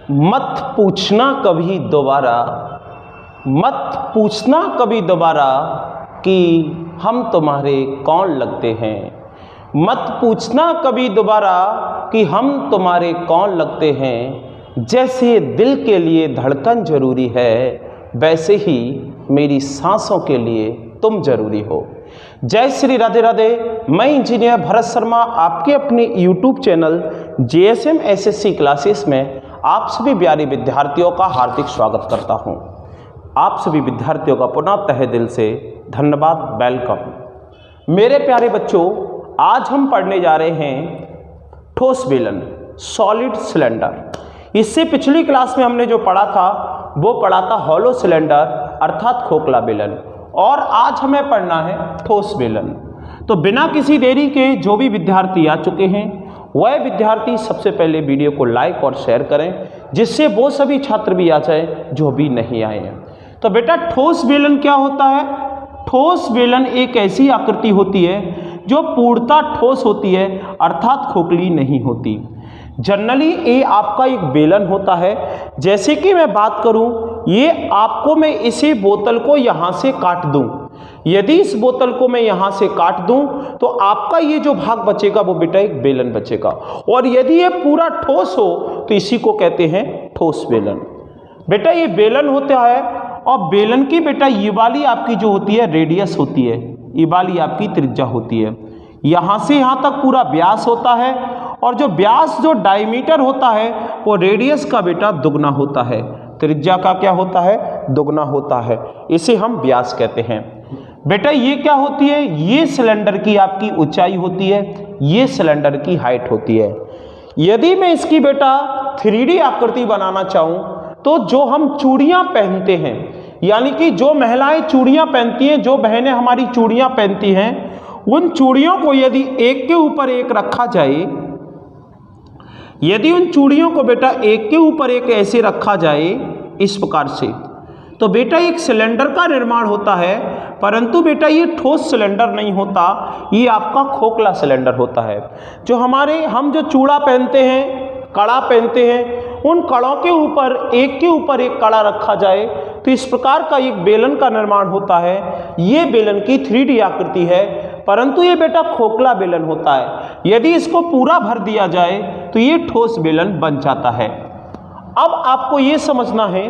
मत पूछना कभी दोबारा, मत पूछना कभी दोबारा कि हम तुम्हारे कौन लगते हैं। मत पूछना कभी दोबारा कि हम तुम्हारे कौन लगते हैं। जैसे दिल के लिए धड़कन जरूरी है, वैसे ही मेरी सांसों के लिए तुम जरूरी हो। जय श्री राधे राधे। मैं इंजीनियर भरत शर्मा आपके अपने YouTube channel JSM SSC classes में आप सभी प्यारे विद्यार्थियों का हार्दिक स्वागत करता हूं। आप सभी विद्यार्थियों का पुनः तहे दिल से धन्यवाद, वेलकम। मेरे प्यारे बच्चों, आज हम पढ़ने जा रहे हैं ठोस बेलन, सॉलिड सिलेंडर। इससे पिछली क्लास में हमने जो पढ़ा था वो पढ़ा था हॉलो सिलेंडर अर्थात खोखला बेलन, और आज हमें पढ़ना है ठोस बेलन। तो बिना किसी देरी के जो भी विद्यार्थी आ चुके हैं वह विद्यार्थी सबसे पहले वीडियो को लाइक और शेयर करें, जिससे वो सभी छात्र भी आ जाए जो भी नहीं आए हैं। तो बेटा, ठोस बेलन क्या होता है? ठोस बेलन एक ऐसी आकृति होती है जो पूर्णतः ठोस होती है अर्थात खोखली नहीं होती। जनरली ये आपका एक बेलन होता है। जैसे कि मैं बात करूं, ये आपको मैं इसी बोतल को यहाँ से काट दूं, यदि इस बोतल को मैं यहाँ से काट दूं तो आपका ये जो भाग बचेगा वो बेटा एक बेलन बचेगा, और यदि ये पूरा ठोस हो तो इसी को कहते हैं ठोस बेलन। बेटा ये बेलन होता है, और बेलन की बेटा ये वाली आपकी जो होती है रेडियस होती है, ये वाली आपकी त्रिज्या होती है। यहाँ से यहाँ तक पूरा व्यास होता है, और जो व्यास जो डायमीटर होता है वो रेडियस का बेटा दुगना होता है। त्रिज्या का क्या होता है? दुगना होता है। इसे हम व्यास कहते हैं। बेटा ये क्या होती है? ये सिलेंडर की आपकी ऊंचाई होती है, ये सिलेंडर की हाइट होती है। यदि मैं इसकी बेटा 3D आकृति बनाना चाहूँ तो जो हम चूड़ियाँ पहनते हैं, यानी कि जो महिलाएं चूड़ियाँ पहनती हैं, जो बहनें हमारी चूड़ियाँ पहनती हैं, उन चूड़ियों को यदि एक के ऊपर एक रखा जाए, यदि उन चूड़ियों को बेटा एक के ऊपर एक ऐसे रखा जाए इस प्रकार से, तो बेटा एक सिलेंडर का निर्माण होता है। परंतु बेटा ये ठोस सिलेंडर नहीं होता, ये आपका खोखला सिलेंडर होता है। जो हम जो चूड़ा पहनते हैं, कड़ा पहनते हैं, उन कड़ों के ऊपर एक कड़ा रखा जाए तो इस प्रकार का एक बेलन का निर्माण होता है। ये बेलन की 3D आकृति है, परंतु ये बेटा खोखला बेलन होता है। यदि इसको पूरा भर दिया जाए तो ये ठोस बेलन बन जाता है। अब आपको ये समझना है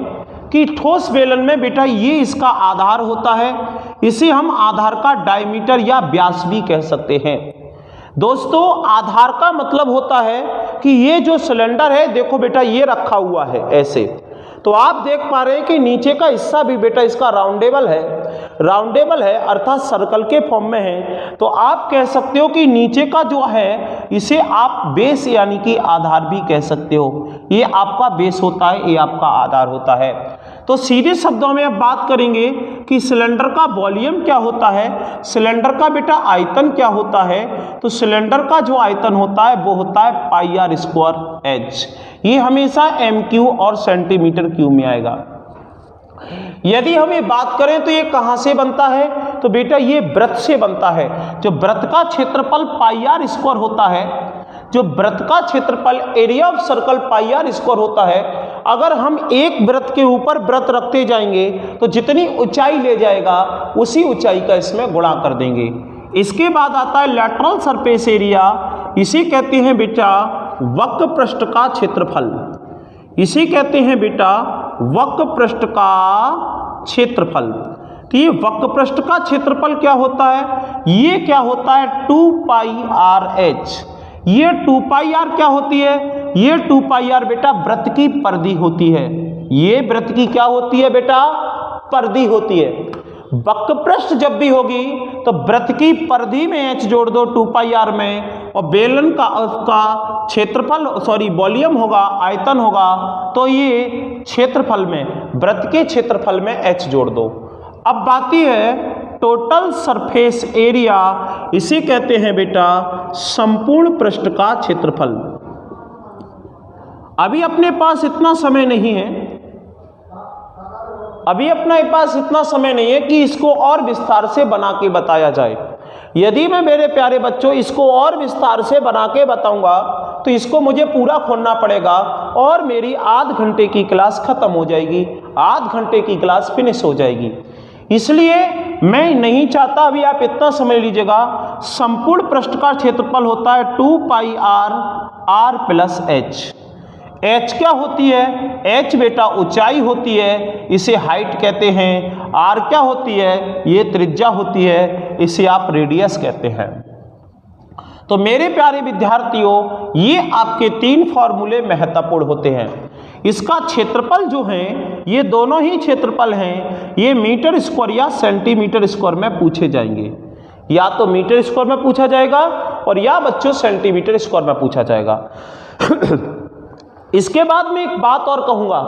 कि ठोस बेलन में बेटा ये इसका आधार होता है, इसे हम आधार का डायमीटर या व्यास भी कह सकते हैं। दोस्तों, आधार का मतलब होता है कि ये जो सिलेंडर है, देखो बेटा ये रखा हुआ है ऐसे, तो आप देख पा रहे हैं कि नीचे का हिस्सा भी बेटा इसका राउंडेबल है अर्थात सर्कल के फॉर्म में है। तो आप कह सकते हो कि नीचे का जो है इसे आप बेस यानी कि आधार भी कह सकते हो। ये आपका बेस होता है, ये आपका आधार होता है। तो सीधे शब्दों में अब बात करेंगे कि सिलेंडर का वॉल्यूम क्या होता है, सिलेंडर का बेटा आयतन क्या होता है। तो सिलेंडर का जो आयतन होता है वो होता है πr²h। ये हमेशा MQ और सेंटीमीटर क्यूब में आएगा। यदि हम ये बात करें तो ये कहाँ से बनता है, तो बेटा ये वृत्त से बनता है। जो वृत्त का क्षेत्रफल πr² होता है, जो वृत्त का क्षेत्रफल एरिया ऑफ सर्कल πr² होता है, अगर हम एक वृत्त के ऊपर वृत्त रखते जाएंगे तो जितनी ऊंचाई ले जाएगा उसी ऊंचाई का इसमें गुणा कर देंगे। इसके बाद आता है लैटरल सरफेस एरिया, इसे कहते हैं बेटा वक्र पृष्ठ का क्षेत्रफल। इसे कहते हैं बेटा वक्र पृष्ठ का क्षेत्रफल। तो ये वक्र पृष्ठ का क्षेत्रफल क्या होता है? ये क्या होता है? 2πrh। ये 2πr क्या होती है? ये 2πr बेटा वृत्त की परिधि होती है। ये वृत्त की क्या होती है बेटा? परिधि होती है। वक्र पृष्ठ जब भी होगी तो वृत्त की परिधि में h जोड़ दो 2πr में, और बेलन का क्षेत्रफल वॉल्यूम होगा, आयतन होगा, तो ये क्षेत्रफल में, वृत्त के क्षेत्रफल में h जोड़ दो। अब बात है टोटल सरफेस एरिया, इसे कहते हैं बेटा संपूर्ण पृष्ठ का क्षेत्रफल। अभी अपने पास इतना समय नहीं है, कि इसको और विस्तार से बना के बताया जाए। यदि मैं मेरे प्यारे बच्चों इसको और विस्तार से बना के बताऊंगा तो इसको मुझे पूरा खोलना पड़ेगा और मेरी आध घंटे की क्लास खत्म हो जाएगी, आध घंटे की क्लास फिनिश हो जाएगी। इसलिए मैं नहीं चाहता, अभी आप इतना समझ लीजिएगा, संपूर्ण पृष्ठ का क्षेत्रफल होता है 2 पाई r प्लस h। h क्या होती है? h बेटा ऊंचाई होती है, इसे हाइट कहते हैं। r क्या होती है? ये त्रिज्या होती है, इसे आप रेडियस कहते हैं। तो मेरे प्यारे विद्यार्थियों, ये आपके 3 फॉर्मूले महत्वपूर्ण होते हैं। इसका क्षेत्रफल जो है, ये दोनों ही क्षेत्रफल हैं, ये मीटर स्क्वायर या सेंटीमीटर स्क्वायर में पूछे जाएंगे। या तो मीटर स्क्वायर में पूछा जाएगा और या बच्चों सेंटीमीटर स्क्वायर में पूछा जाएगा। इसके बाद में एक बात और कहूँगा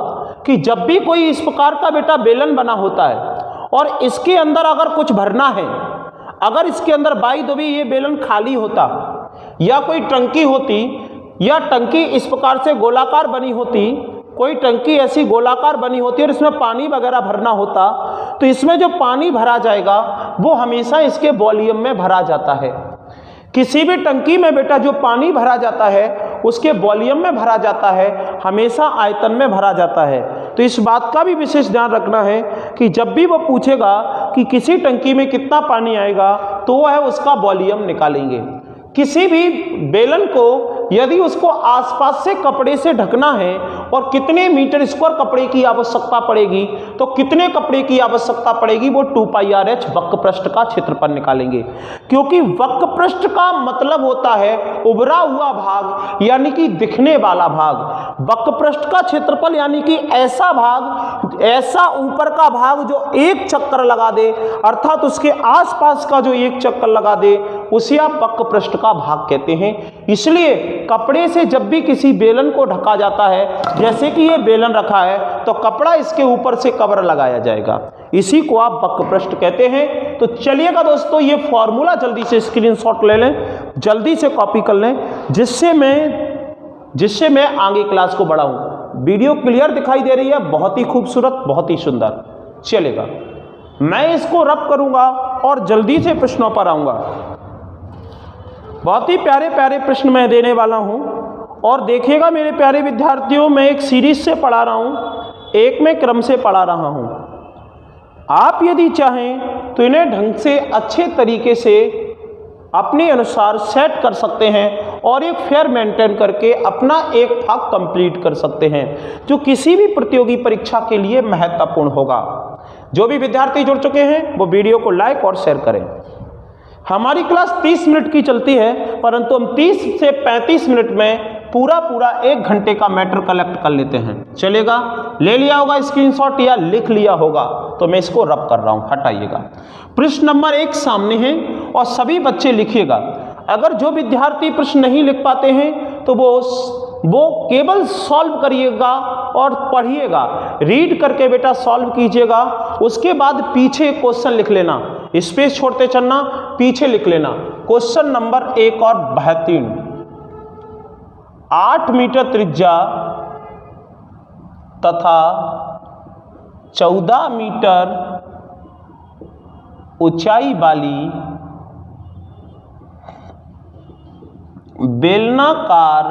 कि जब भी कोई इस प्रकार का बेटा बेलन बना होता है और इसके अंदर अगर कुछ भरना है, अगर इसके अंदर बाई दो भी ये बेलन खाली होता या कोई टंकी होती, या टंकी इस प्रकार से गोलाकार बनी होती, कोई टंकी ऐसी गोलाकार बनी होती और इसमें पानी वगैरह भरना होता, तो इसमें जो पानी भरा जाएगा वो हमेशा इसके वॉल्यूम में भरा जाता है। किसी भी टंकी में बेटा जो पानी भरा जाता है उसके वॉल्यूम में भरा जाता है, हमेशा आयतन में भरा जाता है। तो इस बात का भी विशेष ध्यान रखना है कि जब भी वो पूछेगा कि किसी टंकी में कितना पानी आएगा, तो वह उसका वॉल्यूम निकालेंगे। किसी भी बेलन को यदि उसको आसपास से कपड़े से ढकना है और कितने मीटर स्क्वायर कपड़े की आवश्यकता पड़ेगी, तो कितने कपड़े की आवश्यकता पड़ेगी, वो 2 पाई r h वक्र पृष्ठ का क्षेत्रफल निकालेंगे। क्योंकि वक्र पृष्ठ का मतलब होता है उभरा हुआ भाग, यानी कि दिखने वाला भाग। वक्र पृष्ठ का क्षेत्रफल यानी कि ऐसा भाग, ऐसा ऊपर का भाग जो एक चक्कर लगा दे, अर्थात उसके आसपास का जो एक चक्कर लगा दे, उसे आप वक्र पृष्ठ का भाग कहते हैं। इसलिए कपड़े से जब भी किसी बेलन को ढका जाता है, जैसे कि ये बेलन रखा है, तो कपड़ा इसके ऊपर से कवर लगाया जाएगा, इसी को आप वक्र पृष्ठ कहते हैं। तो चलिएगा दोस्तों, ये फॉर्मूला जल्दी से स्क्रीनशॉट ले लें, जल्दी से कॉपी कर लें, जिससे मैं आगे क्लास को बढ़ाऊं। वीडियो क्लियर दिखाई दे रही है, बहुत ही खूबसूरत, बहुत ही सुंदर। चलेगा, मैं इसको रब करूंगा और जल्दी से प्रश्नों पर आऊंगा। बहुत ही प्यारे प्यारे प्रश्न मैं देने वाला हूं, और देखिएगा मेरे प्यारे विद्यार्थियों, मैं एक सीरीज से पढ़ा रहा हूं, एक में क्रम से पढ़ा रहा हूं। आप यदि चाहें तो इन्हें ढंग से अच्छे तरीके से अपने अनुसार सेट कर सकते हैं और एक फेयर मेंटेन करके अपना एक भाग कंप्लीट कर सकते हैं, जो किसी भी प्रतियोगी परीक्षा के लिए महत्वपूर्ण होगा। जो भी विद्यार्थी जुड़ चुके हैं वो वीडियो को लाइक और शेयर करें। हमारी क्लास 30 मिनट की चलती है, परंतु हम 30 से 35 मिनट में पूरा 1 घंटे का मैटर कलेक्ट कर लेते हैं। चलेगा, ले लिया होगा स्क्रीनशॉट या लिख लिया होगा, तो मैं इसको रब कर रहा हूं, हटाइएगा। प्रश्न नंबर 1 सामने है और सभी बच्चे लिखिएगा। अगर जो विद्यार्थी प्रश्न नहीं लिख पाते हैं तो वो केवल सॉल्व करिएगा और पढ़िएगा, रीड करके बेटा सॉल्व कीजिएगा। उसके बाद पीछे क्वेश्चन लिख लेना, स्पेस छोड़ते चलना, पीछे लिख लेना। क्वेश्चन नंबर 1 और 72, 8 मीटर त्रिज्या तथा 14 मीटर ऊंचाई वाली बेलनाकार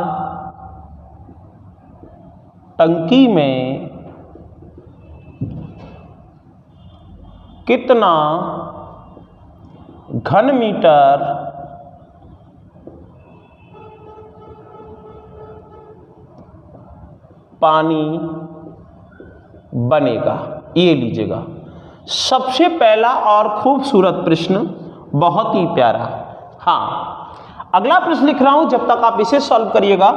टंकी में कितना घन मीटर पानी बनेगा? ये लीजिएगा, सबसे पहला और खूबसूरत प्रश्न, बहुत ही प्यारा। हाँ, अगला प्रश्न लिख रहा हूं, जब तक आप इसे सॉल्व करिएगा।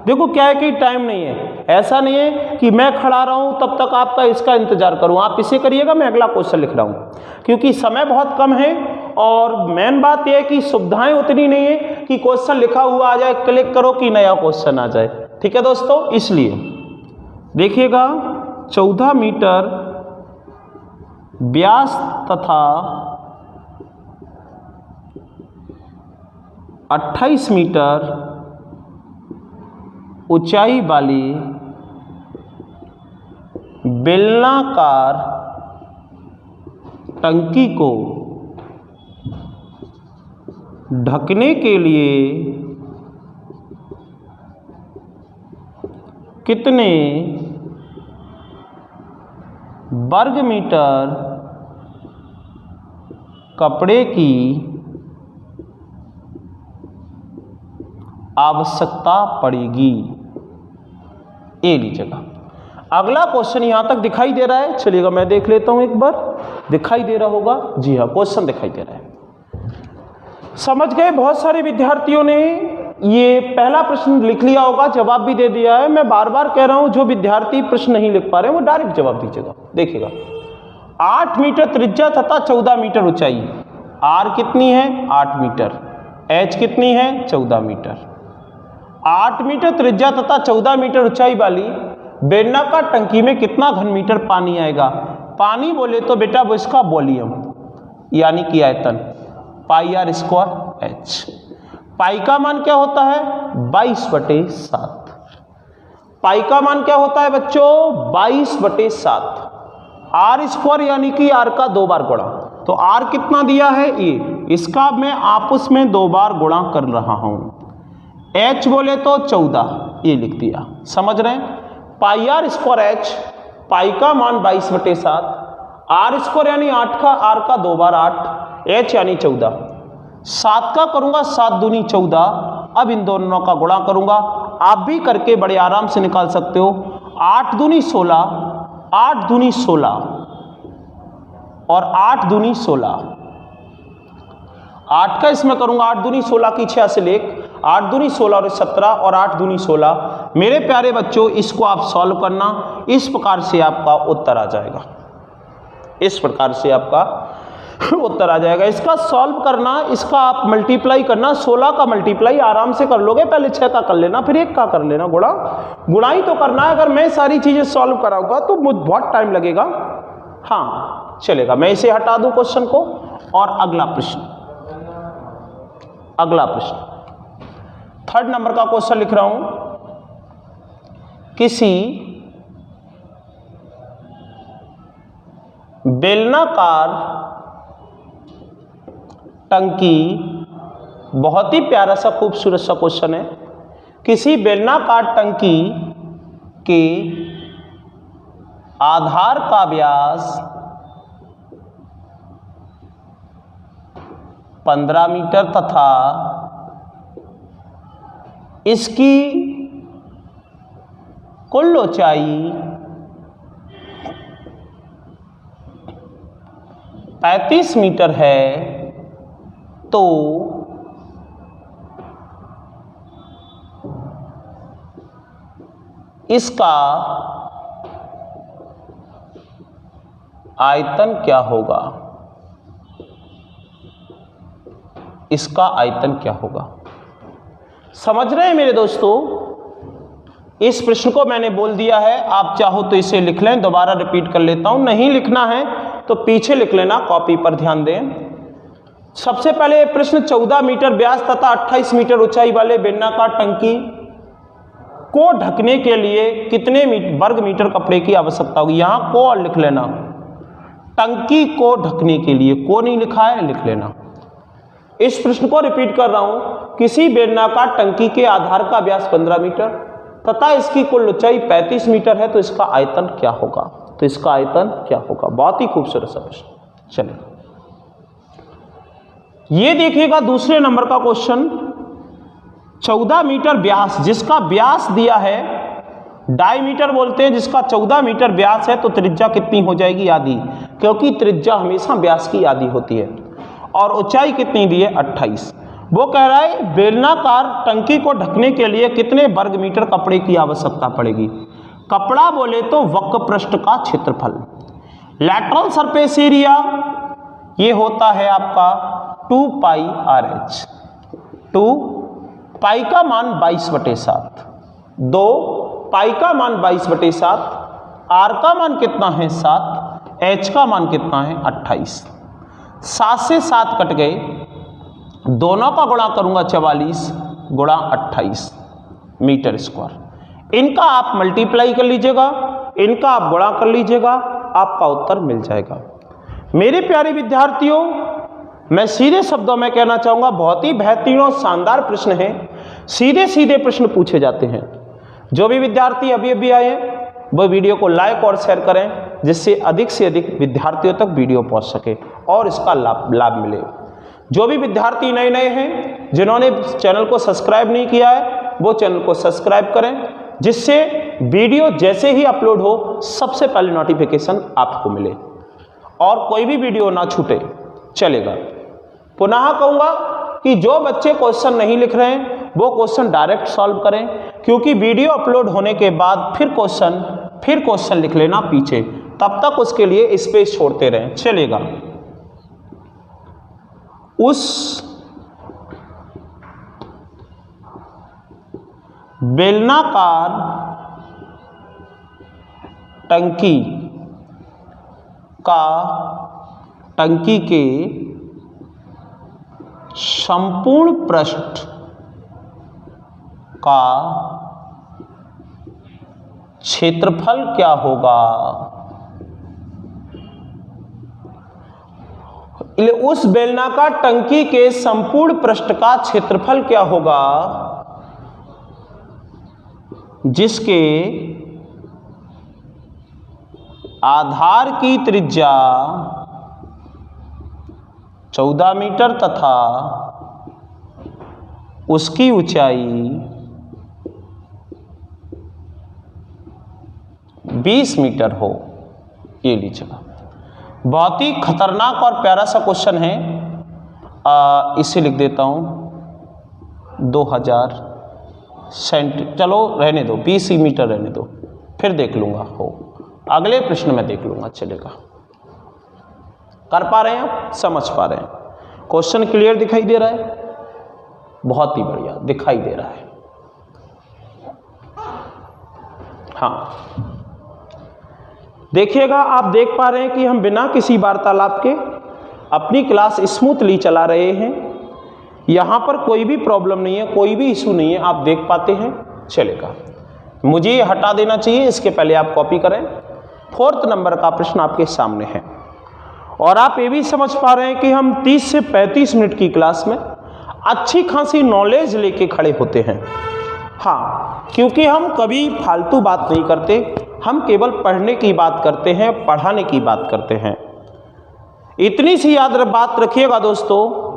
देखो क्या है कि टाइम नहीं है, ऐसा नहीं है कि मैं खड़ा रहा हूं तब तक आपका इसका इंतजार करूं। आप इसे करिएगा, मैं अगला क्वेश्चन लिख रहा हूं, क्योंकि समय बहुत कम है और मेन बात यह है कि सुविधाएं उतनी नहीं है कि क्वेश्चन लिखा हुआ आ जाए, क्लिक करो कि नया क्वेश्चन आ जाए। ठीक है दोस्तों, इसलिए देखिएगा, 14 मीटर व्यास तथा 28 मीटर ऊंचाई वाली बेलनाकार टंकी को ढकने के लिए कितने वर्ग मीटर कपड़े की आवश्यकता पड़ेगी? ए लीजिएगा। अगला क्वेश्चन यहां तक दिखाई दे रहा है, चलिएगा मैं देख लेता हूं एक बार। दिखाई दे रहा होगा, जी हाँ क्वेश्चन दिखाई दे रहा है। समझ गए? बहुत सारे विद्यार्थियों ने ये पहला प्रश्न लिख लिया होगा, जवाब भी दे दिया है। मैं बार बार कह रहा हूं, जो विद्यार्थी प्रश्न नहीं लिख पा रहे वो डायरेक्ट जवाब दीजिएगा। देखिएगा, 8 मीटर त्रिज्या तथा 14 मीटर ऊंचाई। आर कितनी है? 8 मीटर। एच कितनी है? 14 मीटर। 8 मीटर त्रिज्या तथा 14 मीटर ऊंचाई वाली बेलनाकार टंकी में कितना घन मीटर पानी आएगा? पानी बोले तो बेटा वो इसका वॉल्यूम यानी कि आयतन, पाई आर स्क्वायर एच। पाई का मान क्या होता है? 22/7। पाई का मान क्या होता है बच्चों? 22/7। आर स्क्वायर यानी कि आर का 2 बार गुणा, तो आर कितना दिया है? ये इसका मैं आपस में 2 बार गुणा कर रहा हूं। एच बोले तो 14, ये लिख दिया। समझ रहे हैं? पाई आर स्क्वायर एच, पाई का मान 22/7, आर स्क्वायर यानी 8 का, आर का 2 बार 8, एच यानी 14। 7 का करूंगा 7 दूनी 14। अब इन दोनों का गुणा करूंगा, आप भी करके बड़े आराम से निकाल सकते हो। 8 दूनी 16, 8 दूनी 16 और 8 दूनी 16। 8 का इसमें करूंगा 8 दूनी 16 की 6 से लेख, 8 दूनी 16 और 17 और 8 दूनी 16। मेरे प्यारे बच्चों, इसको आप सॉल्व करना, इस प्रकार से आपका उत्तर आ जाएगा। इस प्रकार से आपका उत्तर आ जाएगा। इसका सॉल्व करना, इसका आप मल्टीप्लाई करना, 16 का मल्टीप्लाई आराम से कर लोगे। पहले 6 का कर लेना, फिर 1 का कर लेना, गुणाई तो करना है। अगर मैं सारी चीजें सॉल्व कराऊंगा तो मुझे बहुत टाइम लगेगा। हाँ चलेगा, मैं इसे हटा दूं क्वेश्चन को। और अगला प्रश्न, अगला प्रश्न 3rd नंबर का क्वेश्चन लिख रहा हूं। किसी बेलनाकार टंकी, बहुत ही प्यारा सा खूबसूरत सा क्वेश्चन है। किसी बेलनाकार टंकी के आधार का व्यास 15 मीटर तथा इसकी कुल ऊंचाई 35 मीटर है, तो इसका आयतन क्या होगा? इसका आयतन क्या होगा? समझ रहे हैं मेरे दोस्तों? इस प्रश्न को मैंने बोल दिया है, आप चाहो तो इसे लिख लें, दोबारा रिपीट कर लेता हूं। नहीं लिखना है तो पीछे लिख लेना, कॉपी पर ध्यान दें। सबसे पहले प्रश्न, 14 मीटर व्यास तथा 28 मीटर ऊंचाई वाले बेलनाकार टंकी को ढकने के लिए कितने वर्ग मीटर कपड़े की आवश्यकता होगी? यहां को और लिख लेना, टंकी को ढकने के लिए, को नहीं लिखा है, लिख लेना। इस प्रश्न को रिपीट कर रहा हूं, किसी बेलनाकार टंकी के आधार का व्यास 15 मीटर तथा इसकी कुल ऊंचाई 35 मीटर है, तो इसका आयतन क्या होगा? तो इसका आयतन क्या होगा? बहुत ही खूबसूरत सा प्रश्न। चलिए ये देखिएगा, दूसरे नंबर का क्वेश्चन। 14 मीटर व्यास, जिसका व्यास दिया है, डायमीटर बोलते हैं, जिसका 14 मीटर व्यास है, तो त्रिज्या कितनी हो जाएगी? आधी, क्योंकि त्रिज्या हमेशा व्यास की आधी होती है। और ऊंचाई कितनी दी है? 28। वो कह रहा है बेलनाकार टंकी को ढकने के लिए कितने वर्ग मीटर कपड़े की आवश्यकता पड़ेगी? कपड़ा बोले तो वक्र पृष्ठ का क्षेत्रफल। लैटरल सरफेस एरिया ये होता है आपका 2 पाई आर एच। 2 पाई का मान 22/7, 2 पाई का मान 22/7, आर का मान कितना है? 7, एच का मान कितना है? 28। 7 से 7 कट गए, दोनों का गुणा करूंगा 44 गुणा 28 मीटर स्क्वायर। इनका आप मल्टीप्लाई कर लीजिएगा, इनका आप गुणा कर लीजिएगा, आपका उत्तर मिल जाएगा। मेरे प्यारे विद्यार्थियों, मैं सीधे शब्दों में कहना चाहूंगा, बहुत ही बेहतरीन और शानदार प्रश्न है। सीधे सीधे प्रश्न पूछे जाते हैं। जो भी विद्यार्थी अभी अभी आए हैं वो वीडियो को लाइक और शेयर करें, जिससे अधिक से अधिक विद्यार्थियों तक वीडियो पहुंच सके और इसका लाभ मिले। जो भी विद्यार्थी नए नए हैं, जिन्होंने चैनल को सब्सक्राइब नहीं किया है, वो चैनल को सब्सक्राइब करें, जिससे वीडियो जैसे ही अपलोड हो सबसे पहले नोटिफिकेशन आपको मिले और कोई भी वीडियो ना छूटे। चलेगा। पुनः कहूँगा कि जो बच्चे क्वेश्चन नहीं लिख रहे हैं वो क्वेश्चन डायरेक्ट सॉल्व करें, क्योंकि वीडियो अपलोड होने के बाद फिर क्वेश्चन लिख लेना पीछे, तब तक उसके लिए स्पेस छोड़ते रहें। चलेगा। उस बेलनाकार टंकी के संपूर्ण पृष्ठ का क्षेत्रफल क्या होगा? उस बेलनाकार टंकी के संपूर्ण पृष्ठ का क्षेत्रफल क्या होगा जिसके आधार की त्रिज्या 14 मीटर तथा उसकी ऊंचाई 20 मीटर हो। ये लीजिएगा। बहुत ही खतरनाक और प्यारा सा क्वेश्चन है। इसे लिख देता हूँ 2000 सेंट, चलो रहने दो, 20 मीटर रहने दो, फिर देख लूँगा, हो अगले प्रश्न में देख लूँगा। चलेगा। कर पा रहे हैं आप? समझ पा रहे हैं? क्वेश्चन क्लियर दिखाई दे रहा है? बहुत ही बढ़िया दिखाई दे रहा है। हाँ, देखिएगा, आप देख पा रहे हैं कि हम बिना किसी वार्तालाप के अपनी क्लास स्मूथली चला रहे हैं। यहाँ पर कोई भी प्रॉब्लम नहीं है, कोई भी इशू नहीं है, आप देख पाते हैं। चलेगा। मुझे ये हटा देना चाहिए, इसके पहले आप कॉपी करें। 4th नंबर का प्रश्न आपके सामने है और आप ये भी समझ पा रहे हैं कि हम 30 से 35 मिनट की क्लास में अच्छी खासी नॉलेज लेके खड़े होते हैं। हाँ, क्योंकि हम कभी फालतू बात नहीं करते, हम केवल पढ़ने की बात करते हैं, पढ़ाने की बात करते हैं। इतनी सी बात रखिएगा दोस्तों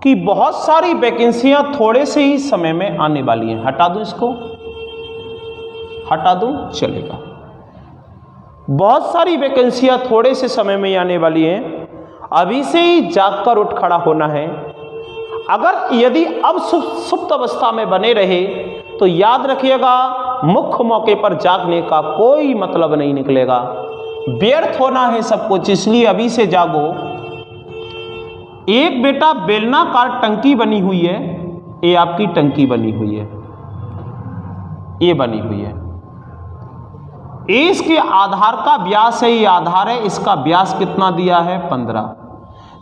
कि बहुत सारी वैकेंसियां थोड़े से ही समय में आने वाली हैं। हटा दूं इसको, हटा दूं? चलेगा। बहुत सारी वैकेंसियां थोड़े से समय में आने वाली हैं। अभी से ही जाग कर उठ खड़ा होना है। अगर यदि अब सुप्त अवस्था में बने रहे तो याद रखिएगा, मुख्य मौके पर जागने का कोई मतलब नहीं निकलेगा, व्यर्थ होना है सब कुछ। इसलिए अभी से जागो। एक बेटा बेलनाकार टंकी बनी हुई है, ये आपकी टंकी बनी हुई है, ये बनी हुई है। इसके आधार का व्यास है, ये आधार है, इसका व्यास कितना दिया है? 15।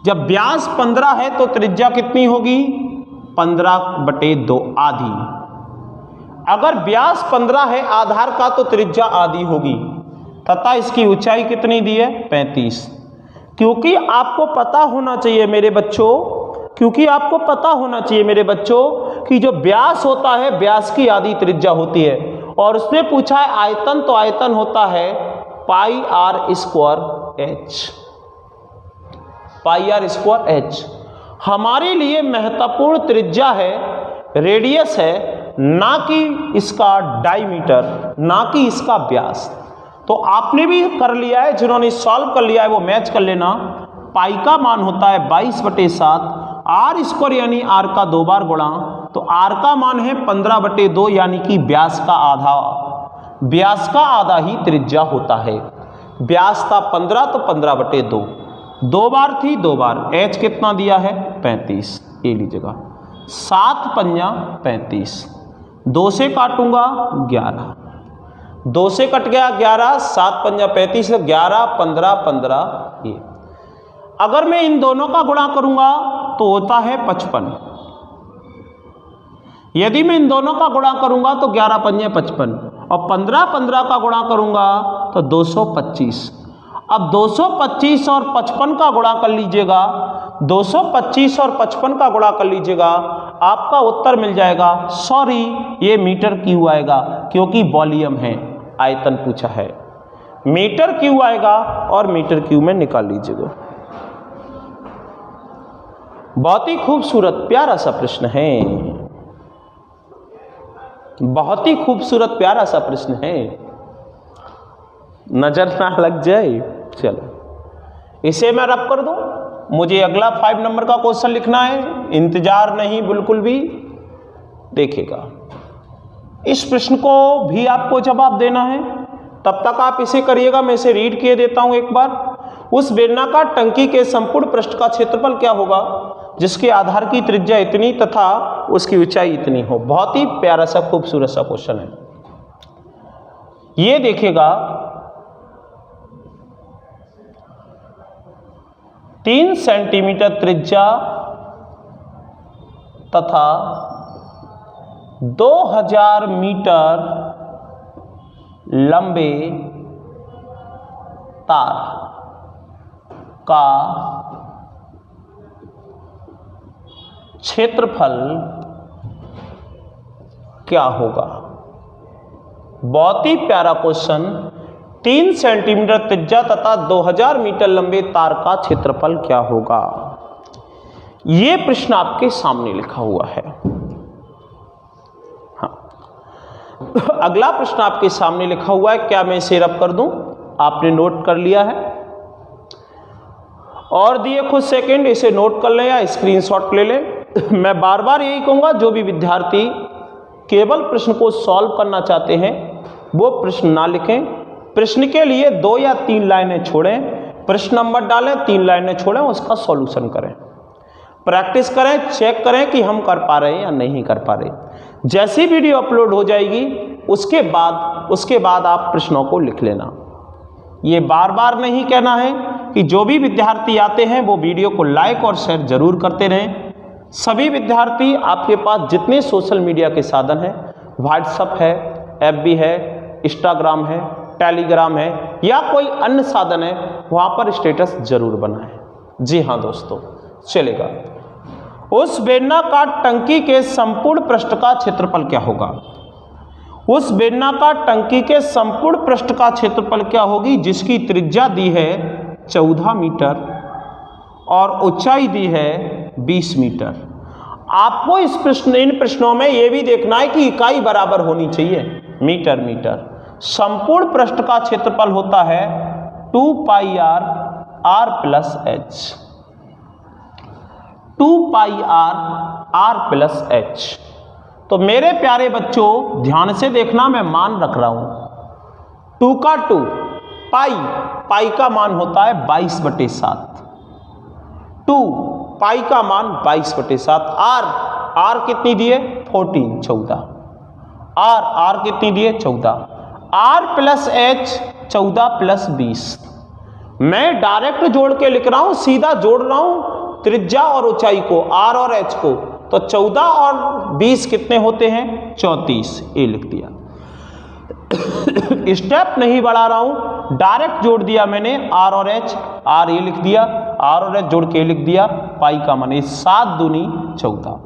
जब व्यास 15 है तो त्रिज्या कितनी होगी? 15/2 आधी। अगर व्यास 15 है आधार का तो त्रिज्या आधी होगी तथा इसकी ऊंचाई कितनी दी है? 35। क्योंकि आपको पता होना चाहिए मेरे बच्चों, कि जो व्यास होता है व्यास की आधी त्रिज्या होती है। और उसने पूछा है आयतन, तो आयतन होता है πr²h। हमारे लिए महत्वपूर्ण त्रिज्या है, रेडियस है, ना कि इसका डायमीटर, ना कि इसका व्यास। तो आपने भी कर लिया है, जिन्होंने सॉल्व कर लिया है वो मैच कर लेना। पाई का मान होता है 22/7, r² यानी r का 2 बार गुणा, तो r का मान है 15/2 यानी कि व्यास का आधा ही त्रिज्या होता है। व्यास था 15 तो 15/2, 2 बार थी 2 बार। h कितना दिया है? 35। ये लीजिएगा, 7 पंजा 35, 2 से काटूंगा 11, 2 से कट गया 11, 7 पंजा 35, 11 15 15। ये अगर मैं इन दोनों का गुणा करूंगा तो होता है 55। यदि मैं इन दोनों का गुणा करूंगा तो 11 पंजे 55 और 15 15 का गुणा करूंगा तो 225। अब 225 और 55 का गुणा कर लीजिएगा 225 और 55 का गुणा कर लीजिएगा, आपका उत्तर मिल जाएगा। सॉरी, ये मीटर क्यू आएगा क्योंकि वॉल्यूम है, आयतन पूछा है। मीटर क्यू आएगा और मीटर क्यू में निकाल लीजिएगा। बहुत ही खूबसूरत प्यारा सा प्रश्न है, बहुत ही खूबसूरत प्यारा सा प्रश्न है, नजर ना लग जाए। चलो इसे मैं रब कर दूं, मुझे अगला 5 नंबर का क्वेश्चन लिखना है, इंतजार नहीं बिल्कुल भी। देखिएगा, इस प्रश्न को भी आपको जवाब देना है, तब तक आप इसे करिएगा। मैं इसे रीड किए देता हूं एक बार। उस बेलनाकार टंकी के संपूर्ण पृष्ठ का क्षेत्रफल क्या होगा जिसके आधार की त्रिज्या इतनी तथा उसकी ऊंचाई इतनी हो। बहुत ही प्यारा सा खूबसूरत सा क्वेश्चन है। ये देखिएगा, 3 सेंटीमीटर त्रिज्या तथा 2000 मीटर लंबे तार का क्षेत्रफल क्या होगा। बहुत ही प्यारा क्वेश्चन। 3 सेंटीमीटर त्रिज्या तथा 2000 मीटर लंबे तार का क्षेत्रफल क्या होगा, यह प्रश्न आपके सामने लिखा हुआ है। हाँ, अगला प्रश्न आपके सामने लिखा हुआ है। क्या मैं इसे रब कर दूं? आपने नोट कर लिया है और दिए कुछ सेकंड, इसे नोट कर लें या स्क्रीनशॉट ले लें। मैं बार बार यही कहूंगा, जो भी विद्यार्थी केवल प्रश्न को सॉल्व करना चाहते हैं वो प्रश्न ना लिखें। प्रश्न के लिए 2 या 3 लाइनें छोड़ें, प्रश्न नंबर डालें, 3 लाइनें छोड़ें, उसका सॉल्यूशन करें, प्रैक्टिस करें, चेक करें कि हम कर पा रहे हैं या नहीं कर पा रहे। जैसी वीडियो अपलोड हो जाएगी उसके बाद आप प्रश्नों को लिख लेना। ये बार बार नहीं कहना है कि जो भी विद्यार्थी आते हैं वो वीडियो को लाइक और शेयर जरूर करते रहें। सभी विद्यार्थी, आपके पास जितने सोशल मीडिया के साधन हैं, व्हाट्सएप है, FB है, इंस्टाग्राम है, टेलीग्राम है या कोई अन्य साधन है, वहां पर स्टेटस जरूर बनाएं। जी हाँ दोस्तों, चलेगा। उस बेलनाकार टंकी के संपूर्ण पृष्ठ का क्षेत्रफल क्या होगा। उस बेलनाकार टंकी के संपूर्ण पृष्ठ का क्षेत्रफल क्या होगी जिसकी त्रिज्या दी है 14 मीटर और ऊंचाई दी है 20 मीटर। आपको इन प्रश्नों में यह भी देखना है कि इकाई बराबर होनी चाहिए, मीटर मीटर। संपूर्ण पृष्ठ का क्षेत्रफल होता है 2 पाई r प्लस h, 2 पाई r प्लस h। तो मेरे प्यारे बच्चों ध्यान से देखना, मैं मान रख रहा हूं 2 का 2, पाई का मान होता है 22/7, 2 पाई का मान 22/7। r कितनी दिए 14 r कितनी दिए 14, r प्लस h 14 प्लस 20। मैं डायरेक्ट जोड़ के लिख रहा हूं, सीधा जोड़ रहा हूं त्रिज्या और ऊंचाई को, r और h को। तो 14 और 20 कितने होते हैं 34, ये लिख दिया। स्टेप नहीं बढ़ा रहा हूं, डायरेक्ट जोड़ दिया मैंने r और h, r ये लिख दिया, r और h जोड़ के लिख दिया, पाई का मान 7 दूनी 14।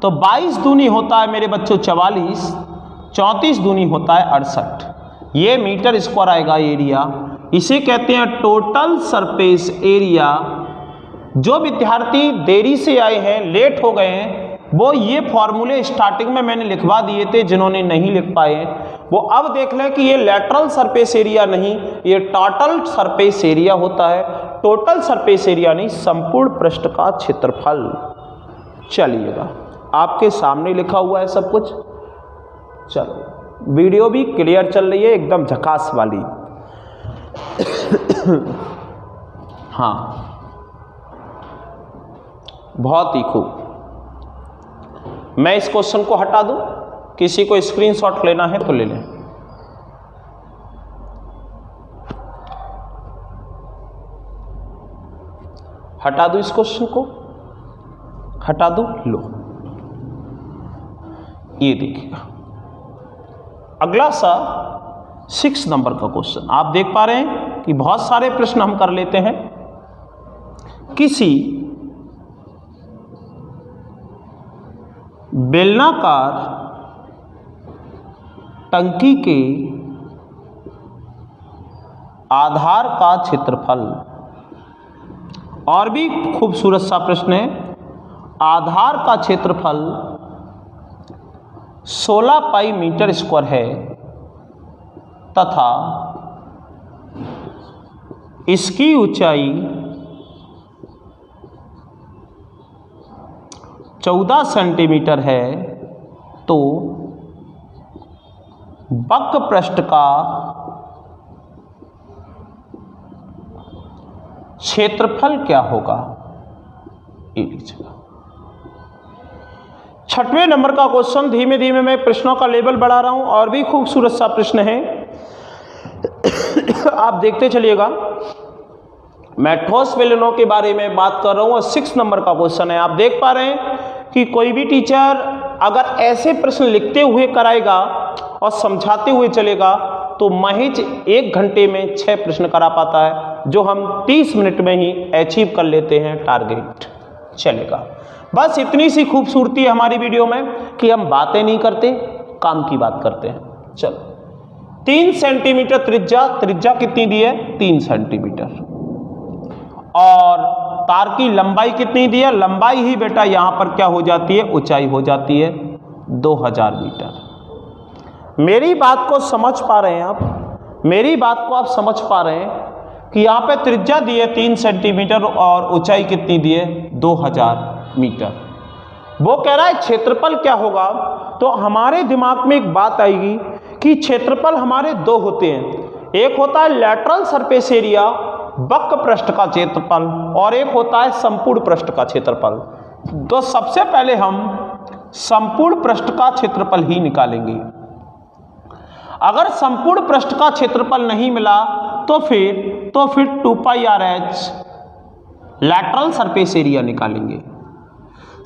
तो 22 दूनी होता है मेरे बच्चों 44, 34 दूनी होता है 68। ये मीटर स्क्वायर आएगा एरिया, इसे कहते हैं टोटल सरफेस एरिया। जो विद्यार्थी देरी से आए हैं, लेट हो गए हैं, वो ये फॉर्मूले स्टार्टिंग में मैंने लिखवा दिए थे, जिन्होंने नहीं लिख पाए वो अब देख लें कि ये लेटरल सरफेस एरिया नहीं, ये टोटल सरफेस एरिया होता है। टोटल सरफेस एरिया नहीं, संपूर्ण पृष्ठ का क्षेत्रफल। चलिएगा, आपके सामने लिखा हुआ है सब कुछ। चलो, वीडियो भी क्लियर चल रही है, एकदम झकास वाली। हाँ, बहुत ही खूब। मैं इस क्वेश्चन को हटा दूं, किसी को स्क्रीनशॉट लेना है तो ले लें। हटा दूं इस क्वेश्चन को, हटा दूं, लो ये देखिएगा। अगला सा 6 नंबर का क्वेश्चन। आप देख पा रहे हैं कि बहुत सारे प्रश्न हम कर लेते हैं, किसी बेलनाकार टंकी के आधार का क्षेत्रफल। और भी खूबसूरत सा प्रश्न है। आधार का क्षेत्रफल 16 पाई मीटर स्क्वायर है तथा इसकी ऊंचाई 14 सेंटीमीटर है, तो वक्र पृष्ठ का क्षेत्रफल क्या होगा? ये लीजिएगा। 6वें नंबर का क्वेश्चन। धीमे धीमे मैं प्रश्नों का लेवल बढ़ा रहा हूं, और भी खूबसूरत सा प्रश्न है, आप देखते चलिएगा। मैं ठोस बेलनों के बारे में बात कर रहा हूं और 6 नंबर का क्वेश्चन है। आप देख पा रहे हैं कि कोई भी टीचर अगर ऐसे प्रश्न लिखते हुए कराएगा और समझाते हुए चलेगा तो महज 1 घंटे में 6 प्रश्न करा पाता है, जो हम 30 मिनट में ही अचीव कर लेते हैं टारगेट। चलेगा। बस इतनी सी खूबसूरती है हमारी वीडियो में कि हम बातें नहीं करते, काम की बात करते हैं। चलो, 3 सेंटीमीटर त्रिज्या कितनी दी है? 3 सेंटीमीटर। और तार की लंबाई कितनी दी है? लंबाई ही बेटा यहां पर क्या हो जाती है? ऊंचाई हो जाती है 2000 मीटर। मेरी बात को समझ पा रहे हैं आप? मेरी बात को आप समझ पा रहे हैं कि यहाँ पे त्रिज्या दी है 3 सेंटीमीटर और ऊंचाई कितनी दी है? 2000 मीटर। वो कह रहा है क्षेत्रफल क्या होगा। तो हमारे दिमाग में एक बात आएगी कि क्षेत्रफल हमारे 2 होते हैं। एक होता है लैटरल सरफेस एरिया, वक्र पृष्ठ का क्षेत्रफल, और एक होता है संपूर्ण पृष्ठ का क्षेत्रफल। तो सबसे पहले हम संपूर्ण पृष्ठ का क्षेत्रफल ही निकालेंगे। अगर संपूर्ण पृष्ठ का क्षेत्रफल नहीं मिला तो फिर 2 पाई RH लैटरल सरफेस एरिया निकालेंगे।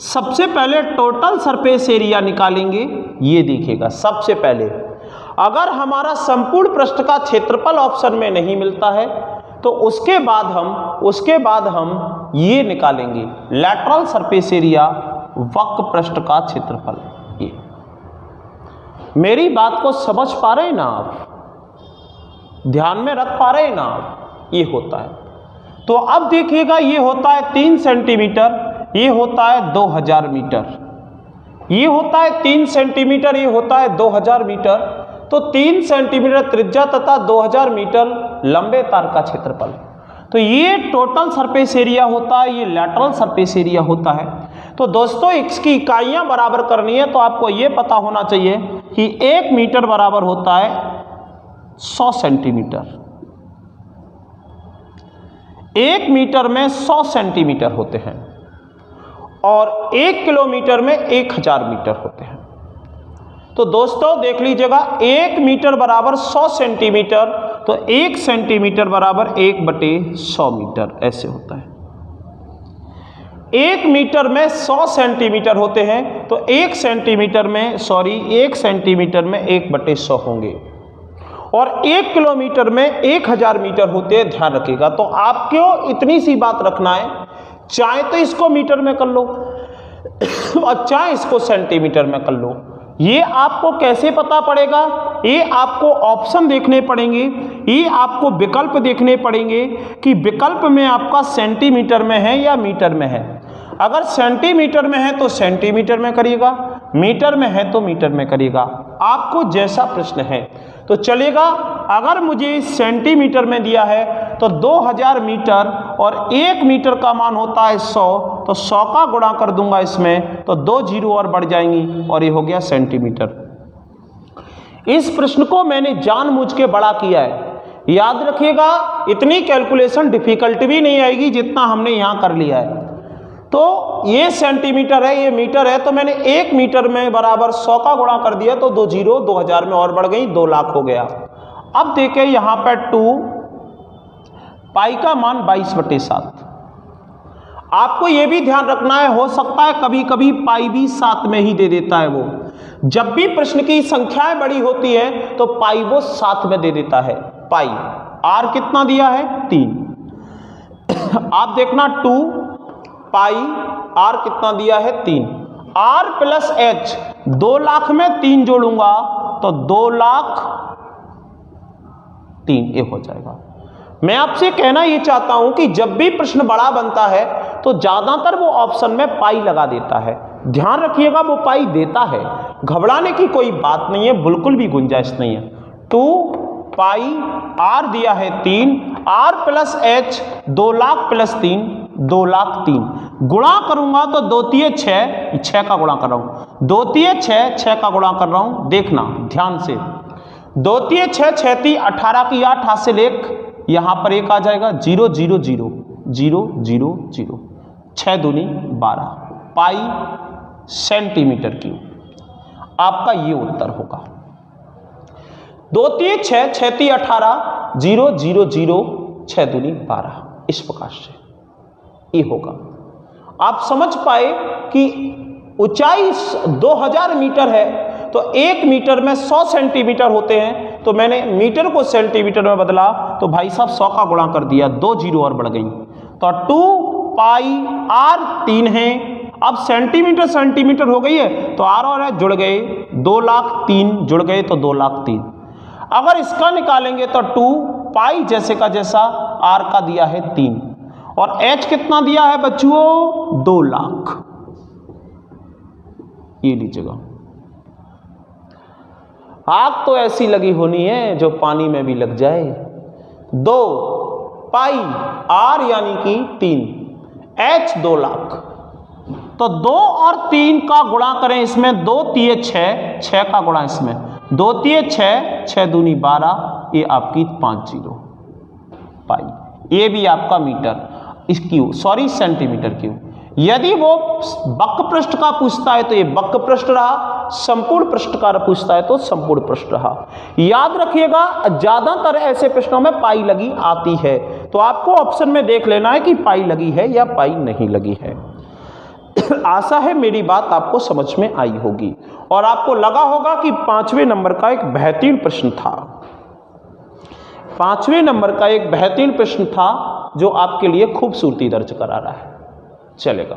सबसे पहले टोटल सरफेस एरिया निकालेंगे। ये देखिएगा, सबसे पहले अगर हमारा संपूर्ण पृष्ठ का क्षेत्रफल ऑप्शन में नहीं मिलता है तो उसके बाद हम ये निकालेंगे, लैटरल सरफेस एरिया वक्र पृष्ठ का क्षेत्रफल। ये मेरी बात को समझ पा रहे हैं ना आप? ध्यान में रख पा रहे हैं ना आप? ये होता है। तो अब देखिएगा, ये होता है 3 सेंटीमीटर, ये होता है 2000 मीटर। ये होता है 3 सेंटीमीटर, ये होता है 2000 मीटर। तो 3 सेंटीमीटर त्रिज्या तथा 2000 मीटर लंबे तार का क्षेत्रफल। तो ये टोटल सरफेस एरिया होता है, ये लैटरल सरफेस एरिया होता है। तो दोस्तों, इसकी इकाइयां बराबर करनी है तो आपको ये पता होना चाहिए कि 1 मीटर बराबर होता है 100 सेंटीमीटर। 1 मीटर में 100 सेंटीमीटर होते हैं और 1 किलोमीटर में 1000 मीटर होते हैं। तो दोस्तों देख लीजिएगा, 1 मीटर बराबर 100 सेंटीमीटर, तो 1 सेंटीमीटर बराबर 1/100 मीटर, ऐसे होता है। 1 मीटर में 100 सेंटीमीटर होते हैं तो 1 सेंटीमीटर में 1/100 होंगे, और 1 किलोमीटर में 1000 मीटर होते हैं। ध्यान रखिएगा। तो आपको इतनी सी बात रखना है, चाहे तो इसको मीटर में कर लो और चाहे इसको सेंटीमीटर में कर लो। ये आपको कैसे पता पड़ेगा? ये आपको ऑप्शन देखने पड़ेंगे, ये आपको विकल्प देखने पड़ेंगे कि विकल्प में आपका सेंटीमीटर में है या मीटर में है। अगर सेंटीमीटर में है तो सेंटीमीटर में करिएगा, मीटर में है तो मीटर में करिएगा, आपको जैसा प्रश्न है तो चलेगा। अगर मुझे सेंटीमीटर में दिया है तो 2000 मीटर और 1 मीटर का मान होता है 100, तो 100 का गुणा कर दूंगा इसमें, तो 2 जीरो और बढ़ जाएंगी और ये हो गया सेंटीमीटर। इस प्रश्न को मैंने जानबूझ के बड़ा किया है। याद रखिएगा, इतनी कैलकुलेशन डिफिकल्ट भी नहीं आएगी जितना हमने यहाँ कर लिया है। तो ये सेंटीमीटर है, ये मीटर है, तो मैंने 1 मीटर में बराबर 100 का गुणा कर दिया, तो 2 जीरो 2000 में और बढ़ गई, 2 लाख हो गया। अब देखें यहाँ पर 2 पाई का मान 22/7। आपको ये भी ध्यान रखना है, हो सकता है कभी कभी पाई भी 7 में ही दे देता है। वो जब भी प्रश्न की संख्याएं बड़ी होती है तो पाई वो 7 में दे देता है। पाई आर कितना दिया है? 3। आप देखना 2 पाई आर कितना दिया है 3, आर प्लस एच 2 लाख में 3 जोड़ूंगा तो 2 लाख 3 ये हो जाएगा। मैं आपसे कहना ये चाहता हूं कि जब भी प्रश्न बड़ा बनता है तो ज्यादातर वो ऑप्शन में पाई लगा देता है। ध्यान रखिएगा वो पाई देता है, घबराने की कोई बात नहीं है, बिल्कुल भी गुंजाइश नहीं है। 2 पाई आर दिया है 3, R plus H 2 lakh plus 3 2 lakh 3, गुणा करूंगा तो 2 तिये 6, 6 का गुणा कर रहा हूं, 2 तिये 6, 6 का गुणा कर रहा हूं। देखना ध्यान से, 2 तिये 6, 6 तिये 18 की 8 हासिल 1, यहां पर 1 आ जाएगा, 0 0 0 0 0 0, 6 दूनी 12 पाई सेंटीमीटर क्यूब। आपका ये उत्तर होगा। 2 तिये 6, 6 तिये 18, 0 0 0, 6 दूनी 12, इस प्रकार से ये होगा। आप समझ पाए कि ऊंचाई 2000 मीटर है तो 1 मीटर में 100 सेंटीमीटर होते हैं, तो मैंने मीटर को सेंटीमीटर में बदला तो भाई साहब 100 का गुणा कर दिया, 2 जीरो और बढ़ गई, तो 2 पाई आर 3 है। अब सेंटीमीटर सेंटीमीटर हो गई है तो आर और एच जुड़ गए, 2 लाख 3 जुड़ गए तो 2 लाख 3। अगर इसका निकालेंगे तो 2 पाई जैसे का जैसा, आर का दिया है 3 और एच कितना दिया है बच्चों 2 लाख। ये लीजिएगा, आग तो ऐसी लगी होनी है जो पानी में भी लग जाए। 2 पाई आर यानी कि 3, एच 2 लाख, तो 2 और 3 का गुणा करें इसमें, 2 तिये 6, 6 का गुणा इसमें, 2 तिये 6, 6 दूनी 12, ये आपकी 5 जीरो पाई। ये भी आपका मीटर इस क्यू सॉरी सेंटीमीटर क्यू। यदि वो वक्र पृष्ठ का पूछता है तो ये वक्र पृष्ठ रहा, संपूर्ण पृष्ठ का पूछता है तो संपूर्ण पृष्ठ रहा। याद रखिएगा ज्यादातर ऐसे प्रश्नों में पाई लगी आती है, तो आपको ऑप्शन में देख लेना है कि पाई लगी है या पाई नहीं लगी है। आशा है मेरी बात आपको समझ में आई होगी और आपको लगा होगा कि 5वें नंबर का एक बेहतरीन प्रश्न था, 5वें नंबर का एक बेहतरीन प्रश्न था जो आपके लिए खूबसूरती दर्ज करा रहा है। चलेगा,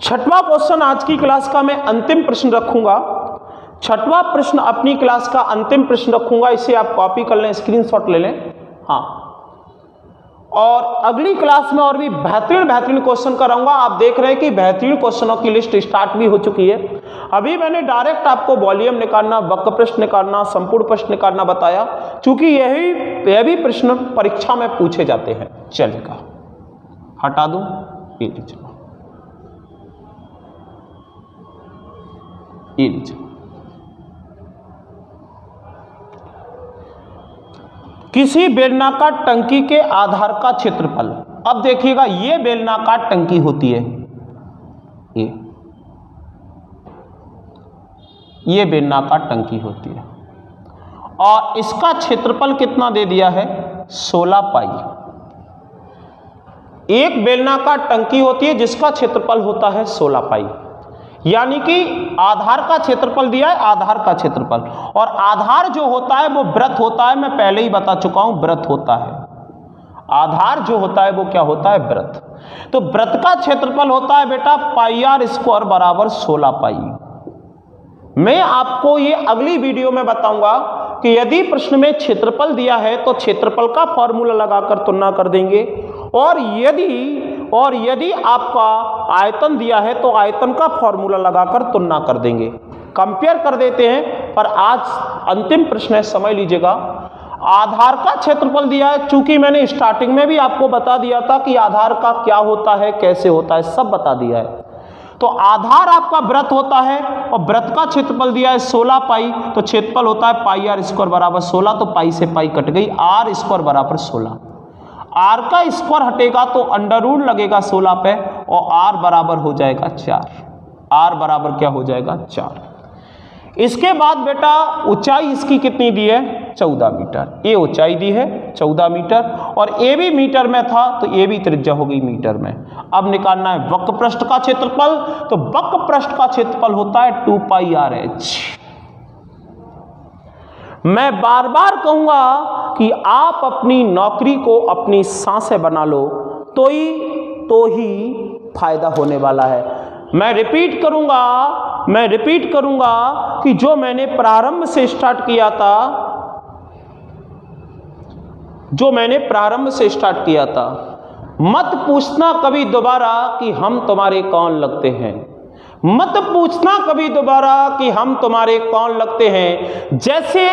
6वां क्वेश्चन आज की क्लास का मैं अंतिम प्रश्न रखूंगा। 6वां प्रश्न अपनी क्लास का अंतिम प्रश्न रखूंगा, इसे आप कॉपी कर लें, स्क्रीनशॉट ले लें। हाँ, और अगली क्लास में और भी बेहतरीन बेहतरीन क्वेश्चन कराऊंगा। आप देख रहे हैं कि बेहतरीन क्वेश्चनों की लिस्ट स्टार्ट भी हो चुकी है। अभी मैंने डायरेक्ट आपको वॉल्यूम निकालना, वक्र प्रश्न निकालना, संपूर्ण प्रश्न निकालना बताया, क्योंकि यह भी प्रश्न परीक्षा में पूछे जाते हैं। चलेगा, हटा दूं, ये लीजिए, ये लीजिए। किसी बेलनाकार टंकी के आधार का क्षेत्रफल, अब देखिएगा ये बेलनाकार टंकी होती है, ये बेलनाकार टंकी होती है और इसका क्षेत्रफल कितना दे दिया है 16 पाई। एक बेलनाकार टंकी होती है जिसका क्षेत्रफल होता है 16 पाई, यानी कि आधार का क्षेत्रफल दिया है, आधार का क्षेत्रफल, और आधार जो होता है वो वृत्त होता है, मैं पहले ही बता चुका हूं वृत्त होता है। आधार जो होता है वो क्या होता है वृत्त। तो वृत्त का क्षेत्रफल होता है बेटा पाई आर स्क्वायर बराबर 16 पाई। मैं आपको ये अगली वीडियो में बताऊंगा कि यदि प्रश्न में क्षेत्रफल दिया है तो क्षेत्रफल का फॉर्मूला लगाकर तुलना कर देंगे, और यदि आपका आयतन दिया है तो आयतन का फॉर्मूला लगाकर तुलना कर देंगे, कंपेयर कर देते हैं। पर आज अंतिम प्रश्न है, समझ लीजिएगा। आधार का क्षेत्रफल दिया है, चूंकि मैंने स्टार्टिंग में भी आपको बता दिया था कि आधार का क्या होता है, कैसे होता है, सब बता दिया है। तो आधार आपका वृत्त होता है और वृत्त का क्षेत्रफल दिया है 16 पाई, तो क्षेत्रफल होता है पाई आर स्क्वायर बराबर 16, तो पाई से पाई कट गई, आर स्क्वायर बराबर 16। आर का स्क्वायर हटेगा तो अंडर रूट लगेगा 16 पे और आर बराबर हो जाएगा 4। आर बराबर क्या हो जाएगा 4। इसके बाद बेटा ऊंचाई इसकी कितनी दी है 14 मीटर। ये ऊंचाई दी है 14 मीटर और ए भी मीटर में था तो ये भी त्रिज्या हो गई मीटर में। अब निकालना है वक्र पृष्ठ का क्षेत्रफल, तो वक्र पृष्ठ का क्षेत्रफल होता है 2 पाई आर एच। मैं बार बार कहूँगा कि आप अपनी नौकरी को अपनी सांसें बना लो, तो ही फायदा होने वाला है। मैं रिपीट करूँगा कि जो मैंने प्रारंभ से स्टार्ट किया था, मत पूछना कभी दोबारा कि हम तुम्हारे कौन लगते हैं। मत पूछना कभी दोबारा कि हम तुम्हारे कौन लगते हैं। जैसे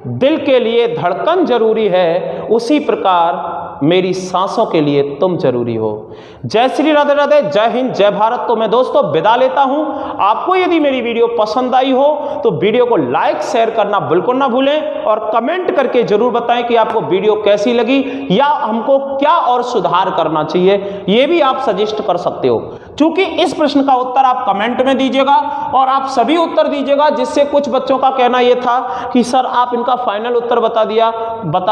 दिल के लिए धड़कन जरूरी है, उसी प्रकार मेरी सांसों के लिए तुम जरूरी हो। जय श्री राधे राधे, जय हिंद, जय भारत। तो मैं दोस्तों विदा लेता हूं। आपको यदि मेरी वीडियो पसंद आई हो तो वीडियो को लाइक शेयर करना बिल्कुल ना भूलें और कमेंट करके जरूर बताएं कि आपको वीडियो कैसी लगी या हमको क्या और सुधार करना चाहिए, ये भी आप सजेस्ट कर सकते हो। क्योंकि इस प्रश्न का उत्तर आप कमेंट में दीजिएगा और आप सभी उत्तर दीजिएगा, जिससे कुछ बच्चों का कहना यह था कि सर आप इनका फाइनल उत्तर बता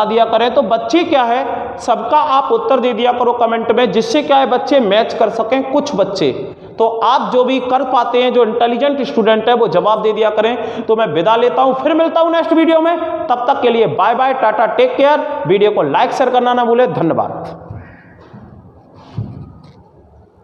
दिया करें। तो बच्चे क्या है, सबका आप उत्तर दे दिया करो कमेंट में, जिससे क्या है बच्चे मैच कर सकें। कुछ बच्चे तो आप जो भी कर पाते हैं, जो इंटेलिजेंट स्टूडेंट है, वो जवाब दे दिया करें। तो मैं विदा लेता हूं, फिर मिलता हूं नेक्स्ट वीडियो में। तब तक के लिए bye bye, tata, take care. Video को लाइक शेयर करना ना भूलें। धन्यवाद।